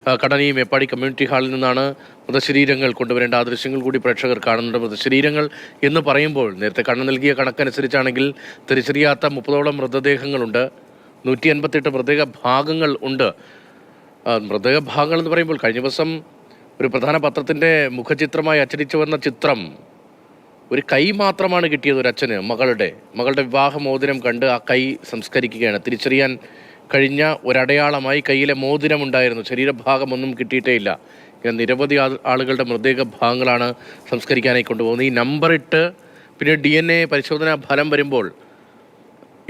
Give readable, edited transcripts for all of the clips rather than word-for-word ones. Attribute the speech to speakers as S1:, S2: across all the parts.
S1: കടനി Meppadi community ഹാളിൽ നിന്നാണ് മൃതശരീരങ്ങൾ കൊണ്ടുവരേണ്ട ആ ദൃശ്യങ്ങൾ കൂടി പ്രേക്ഷകർ കാണുന്നുണ്ട്. മൃതശരീരങ്ങൾ എന്ന് പറയുമ്പോൾ നേരത്തെ കണ്ണു നൽകിയ കണക്കനുസരിച്ചാണെങ്കിൽ തിരിച്ചറിയാത്ത 30ഓളം മൃതദേഹങ്ങളുണ്ട്. 158 മൃതദേഹ ഭാഗങ്ങൾ ഉണ്ട്. മൃതദേഹ ഭാഗങ്ങൾ എന്ന് പറയുമ്പോൾ കഴിഞ്ഞ ദിവസം ഒരു പ്രധാന പത്രത്തിൻ്റെ മുഖചിത്രമായി അച്ചടിച്ചു വന്ന ചിത്രം ഒരു കൈ മാത്രമാണ് കിട്ടിയത്. ഒരു അച്ഛന് മകളുടെ വിവാഹമോതിരം കണ്ട് ആ കൈ സംസ്കരിക്കുകയാണ്. തിരിച്ചറിയാൻ കഴിഞ്ഞ ഒരടയാളമായി കയ്യിലെ മോതിരമുണ്ടായിരുന്നു. ശരീരഭാഗമൊന്നും കിട്ടിയിട്ടേ ഇല്ല. നിരവധി ആളുകളുടെ മൃതദേഹ ഭാഗങ്ങളാണ് സംസ്കരിക്കാനായി കൊണ്ടുപോകുന്നത്. ഈ നമ്പറിട്ട് പിന്നെ DNA പരിശോധനാ ഫലം വരുമ്പോൾ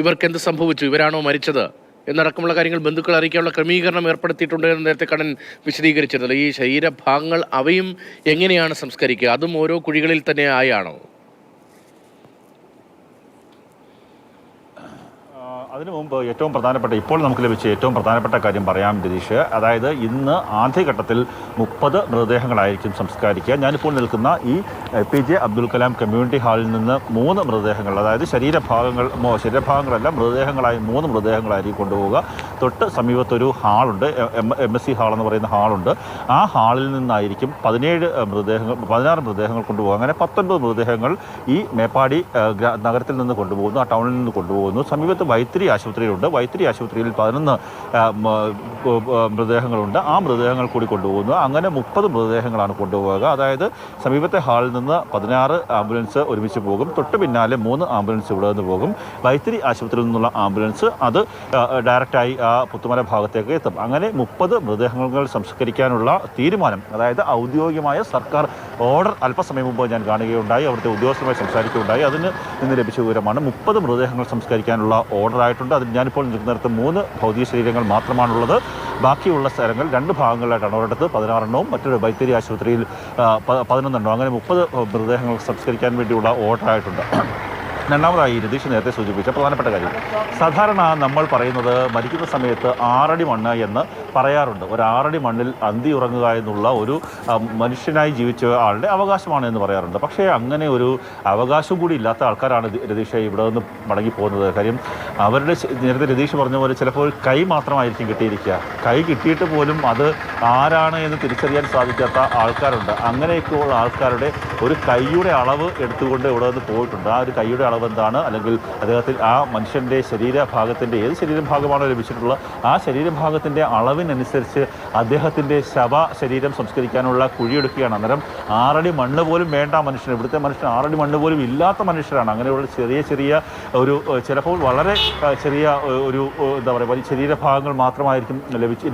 S1: ഇവർക്ക് എന്ത് സംഭവിച്ചു, ഇവരാണോ മരിച്ചത് എന്നടക്കമുള്ള കാര്യങ്ങൾ ബന്ധുക്കൾ അറിയിക്കാനുള്ള ക്രമീകരണം ഏർപ്പെടുത്തിയിട്ടുണ്ട് എന്ന് നേരത്തെ കണ്ണൻ വിശദീകരിച്ചിരുന്നല്ലോ. ഈ ശരീരഭാഗങ്ങൾ അവയും എങ്ങനെയാണ് സംസ്കരിക്കുക? അതും ഓരോ കുഴികളിൽ തന്നെ ആയാണോ?
S2: അതിനു മുമ്പ് ഇപ്പോൾ നമുക്ക് ലഭിച്ച ഏറ്റവും പ്രധാനപ്പെട്ട കാര്യം പറയാം രതീഷ്. അതായത് ഇന്ന് ആദ്യഘട്ടത്തിൽ 30 മൃതദേഹങ്ങളായിരിക്കും സംസ്കരിക്കുക. ഞാനിപ്പോൾ നിൽക്കുന്ന ഈ APJ അബ്ദുൽ കലാം കമ്മ്യൂണിറ്റി ഹാളിൽ നിന്ന് 3 മൃതദേഹങ്ങൾ, അതായത് ശരീരഭാഗങ്ങളല്ല മൃതദേഹങ്ങളായി 3 മൃതദേഹങ്ങളായിരിക്കും കൊണ്ടുപോവുക. തൊട്ട് സമീപത്തൊരു ഹാളുണ്ട്, MSC ഹാൾ എന്ന് പറയുന്ന ഹാളുണ്ട്. ആ ഹാളിൽ നിന്നായിരിക്കും 16 മൃതദേഹങ്ങൾ കൊണ്ടുപോകുക. അങ്ങനെ 19 മൃതദേഹങ്ങൾ ഈ മേപ്പാടി നഗരത്തിൽ നിന്ന് കൊണ്ടുപോകുന്നു, ആ ടൗണിൽ നിന്ന് കൊണ്ടുപോകുന്നു. സമീപത്ത് വൈത്തിരി ആശുപത്രിയിലുണ്ട്. വൈത്തിരി ആശുപത്രിയിൽ 11 മൃതദേഹങ്ങളുണ്ട്. ആ മൃതദേഹങ്ങൾ കൂടി കൊണ്ടുപോകുന്നു. അങ്ങനെ 30 മൃതദേഹങ്ങളാണ് കൊണ്ടുപോകുക. അതായത് സമീപത്തെ ഹാളിൽ നിന്ന് 16 ആംബുലൻസ് ഒരുമിച്ച് പോകും. തൊട്ട് പിന്നാലെ 3 ആംബുലൻസ് ഇവിടെ നിന്ന് പോകും. വൈത്തിരി ആശുപത്രിയിൽ നിന്നുള്ള ആംബുലൻസ് അത് ഡയറക്റ്റായി ആ പുത്തുമല ഭാഗത്തേക്ക് എത്തും. അങ്ങനെ 30 മൃതദേഹങ്ങൾ സംസ്കരിക്കാനുള്ള തീരുമാനം, അതായത് ഔദ്യോഗികമായ സർക്കാർ ഓർഡർ അല്പസമയം മുമ്പ് ഞാൻ കാണുകയുണ്ടായി. അവിടുത്തെ ഉദ്യോഗസ്ഥരുമായി സംസാരിക്കുകയുണ്ടായി. അതിന് ഇന്ന് ലഭിച്ച വിവരമാണ് 30 മൃതദേഹങ്ങൾ സംസ്കരിക്കാനുള്ള ഓർഡറായിട്ടുണ്ട്. അതിൽ ഞാനിപ്പോൾ നിൽക്കുന്നിടത്ത് 3 ഭൗതിക ശരീരങ്ങൾ മാത്രമാണുള്ളത്. ബാക്കിയുള്ള സ്ഥലങ്ങൾ 2 ഭാഗങ്ങളിലായിട്ടാണ്. ഒരിടത്ത് 16 എണ്ണവും മറ്റൊരു വൈത്തിരി ആശുപത്രിയിൽ 11 എണ്ണവും. അങ്ങനെ 30 മൃതദേഹങ്ങൾ സംസ്കരിക്കാൻ വേണ്ടിയുള്ള ഓർഡറായിട്ടുണ്ട്. രണ്ടാമതായി രതീഷ് നേരത്തെ സൂചിപ്പിച്ച പ്രധാനപ്പെട്ട കാര്യം, സാധാരണ നമ്മൾ പറയുന്നത് മരിക്കുന്ന സമയത്ത് 6 അടി മണ്ണ് എന്ന് പറയാറുണ്ട്. ഒരു 6 അടി മണ്ണിൽ അന്തി ഉറങ്ങുക എന്നുള്ള ഒരു മനുഷ്യനായി ജീവിച്ച ആളുടെ അവകാശമാണ് എന്ന് പറയാറുണ്ട്. പക്ഷേ അങ്ങനെ ഒരു അവകാശം കൂടി ഇല്ലാത്ത ആൾക്കാരാണ് രതീഷ് ഇവിടെ നിന്ന് മടങ്ങിപ്പോകുന്നത്. കാര്യം അവരുടെ നേരത്തെ രതീഷ് പറഞ്ഞ പോലെ ചിലപ്പോൾ കൈ മാത്രമായിരിക്കും കിട്ടിയിരിക്കുക. കൈ കിട്ടിയിട്ട് പോലും അത് ആരാണ് എന്ന് തിരിച്ചറിയാൻ സാധിക്കാത്ത ആൾക്കാരുണ്ട്. അങ്ങനെയൊക്കെയുള്ള ആൾക്കാരുടെ ഒരു കൈയുടെ അളവ് എടുത്തുകൊണ്ട് ഇവിടെ നിന്ന് പോയിട്ടുണ്ട്. ആ ഒരു കൈയുടെ അളവ് എന്താണ്, അല്ലെങ്കിൽ അദ്ദേഹത്തിൽ ആ മനുഷ്യൻ്റെ ശരീരഭാഗത്തിൻ്റെ ഏത് ശരീരഭാഗമാണോ ലഭിച്ചിട്ടുള്ള ആ ശരീരഭാഗത്തിൻ്റെ അളവിനനുസരിച്ച് അദ്ദേഹത്തിൻ്റെ ശരീരം സംസ്കരിക്കാനുള്ള കുഴിയെടുക്കുകയാണ്. അന്നേരം 6 അടി മണ്ണ് പോലും വേണ്ട മനുഷ്യൻ, ഇവിടുത്തെ മനുഷ്യൻ 6 അടി മണ്ണ് പോലും ഇല്ലാത്ത മനുഷ്യരാണ്. അങ്ങനെയുള്ള ചെറിയ ഒരു ചിലപ്പോൾ വളരെ ചെറിയ ഒരു എന്താ പറയുക വലിയ ശരീരഭാഗങ്ങൾ മാത്രമായിരിക്കും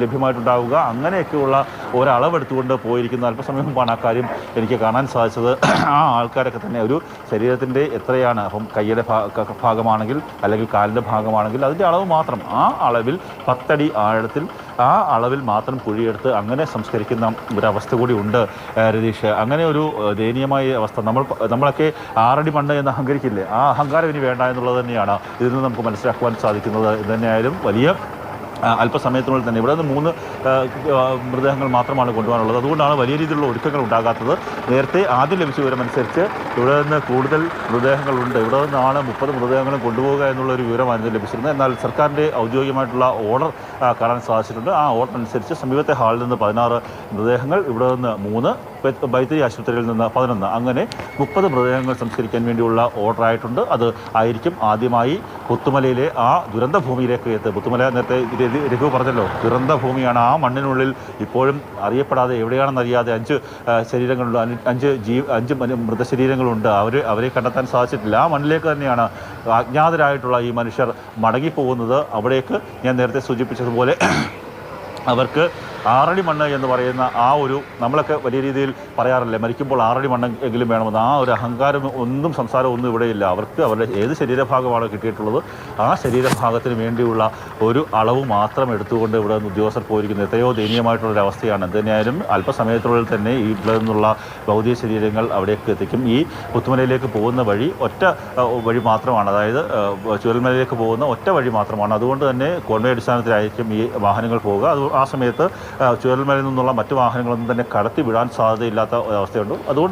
S2: ലഭ്യമായിട്ടുണ്ടാവുക. അങ്ങനെയൊക്കെയുള്ള ഒരളവെടുത്തുകൊണ്ട് പോയിരിക്കുന്ന അല്പസമയം മുമ്പാണ് ആ കാര്യം എനിക്ക് കാണാൻ സാധിച്ചത്. ആ ആൾക്കാരൊക്കെ തന്നെ ഒരു ശരീരത്തിൻ്റെ എത്രയാണ്, അപ്പം കയ്യുടെ ഭാഗമാണെങ്കിൽ അല്ലെങ്കിൽ കാലിൻ്റെ ഭാഗമാണെങ്കിൽ അതിൻ്റെ അളവ് മാത്രം, ആ അളവിൽ 10 അടി ആഴത്തിൽ ആ അളവിൽ മാത്രം കുഴിയെടുത്ത് അങ്ങനെ സംസ്കരിക്കുന്ന ഒരവസ്ഥ കൂടി ഉണ്ട് രതീഷ്. അങ്ങനെ ഒരു ദയനീയമായ അവസ്ഥ. നമ്മളൊക്കെ 6 അടി മണ്ണ് എന്ന് അഹങ്കരിക്കില്ലേ, ആ അഹങ്കാരം ഇനി വേണ്ട എന്നുള്ളത് തന്നെയാണ് ഇതിൽ നിന്ന് നമുക്ക് മനസ്സിലാക്കുവാൻ സാധിക്കുന്നത്. ഇതുതന്നെയായാലും വലിയ അല്പസമയത്തിനുള്ളിൽ തന്നെ ഇവിടെ നിന്ന് 3 മൃതദേഹങ്ങൾ മാത്രമാണ് കൊണ്ടുപോകാനുള്ളത്. അതുകൊണ്ടാണ് വലിയ രീതിയിലുള്ള ഒരുക്കങ്ങൾ ഉണ്ടാകാത്തത്. നേരത്തെ ആദ്യം ലഭിച്ച വിവരമനുസരിച്ച് ഇവിടെ നിന്ന് കൂടുതൽ മൃതദേഹങ്ങളുണ്ട്. ഇവിടെ നിന്നാണ് 30 മൃതദേഹങ്ങളും കൊണ്ടുപോകുക എന്നുള്ളൊരു വിവരമായിരുന്നു ലഭിച്ചിരുന്നത്. എന്നാൽ സർക്കാരിൻ്റെ ഔദ്യോഗികമായിട്ടുള്ള ഓർഡർ കാണാൻ സാധിച്ചിട്ടുണ്ട്. ആ ഓർഡർ അനുസരിച്ച് സമീപത്തെ ഹാളിൽ നിന്ന് 16 മൃതദേഹങ്ങൾ, ഇവിടെ നിന്ന് 3, വൈത്തിരി ആശുപത്രിയിൽ നിന്ന് 11, അങ്ങനെ 30 മൃതദേഹങ്ങൾ സംസ്കരിക്കാൻ വേണ്ടിയുള്ള ഓർഡറായിട്ടുണ്ട്. അത് ആയിരിക്കും ആദ്യമായി പുത്തുമലയിലെ ആ ദുരന്ത ഭൂമിയിലേക്ക് എത്തുക. പുത്തുമല നേരത്തെ രഘു പറഞ്ഞല്ലോ, ദുരന്ത ഭൂമിയാണ്. ആ മണ്ണിനുള്ളിൽ ഇപ്പോഴും അറിയപ്പെടാതെ എവിടെയാണെന്നറിയാതെ 5 ശരീരങ്ങളുണ്ട്, 5 മൃതശരീരങ്ങളുണ്ട്. അവരെ കണ്ടെത്താൻ സാധിച്ചിട്ടില്ല. ആ മണ്ണിലേക്ക് തന്നെയാണ് അജ്ഞാതരായിട്ടുള്ള ഈ മനുഷ്യർ മടങ്ങിപ്പോകുന്നത്. അവിടേക്ക് ഞാൻ നേരത്തെ സൂചിപ്പിച്ചതുപോലെ അവർക്ക് 6 അടി മണ്ണ് എന്ന് പറയുന്ന ആ ഒരു, നമ്മളൊക്കെ വലിയ രീതിയിൽ പറയാറില്ലേ മരിക്കുമ്പോൾ 6 അടി മണ്ണ് എങ്കിലും വേണമെന്ന്, ആ ഒരു അഹങ്കാരം സംസാരം ഒന്നും ഇവിടെയില്ല. അവർക്ക് അവരുടെ ഏത് ശരീരഭാഗമാണ് കിട്ടിയിട്ടുള്ളത് ആ ശരീരഭാഗത്തിന് വേണ്ടിയുള്ള ഒരു അളവ് മാത്രം എടുത്തുകൊണ്ട് ഇവിടെ നിന്ന് ഉദ്യോഗസ്ഥർ പോയിരിക്കുന്നത് എത്രയോ ദയനീയമായിട്ടുള്ളൊരവസ്ഥയാണ്. എന്തിനായാലും അല്പസമയത്തിനുള്ളിൽ തന്നെ ഇവിടെ നിന്നുള്ള ഭൗതിക ശരീരങ്ങൾ അവിടേക്ക് എത്തിക്കും. ഈ പുത്തുമലയിലേക്ക് പോകുന്ന വഴി ഒറ്റ വഴി മാത്രമാണ്, അതായത് ചുരൽമലയിലേക്ക് പോകുന്ന ഒറ്റ വഴി മാത്രമാണ്. അതുകൊണ്ട് തന്നെ കോൺവേ അടിസ്ഥാനത്തിലായിരിക്കും ഈ വാഹനങ്ങൾ പോവുക. ആ സമയത്ത് ചുരൽമലയിൽ നിന്നുള്ള മറ്റു വാഹനങ്ങളൊന്നും തന്നെ കടത്തി വിടാൻ സാധ്യതയില്ലാത്ത അവസ്ഥയുണ്ട്. അതുകൊണ്ട്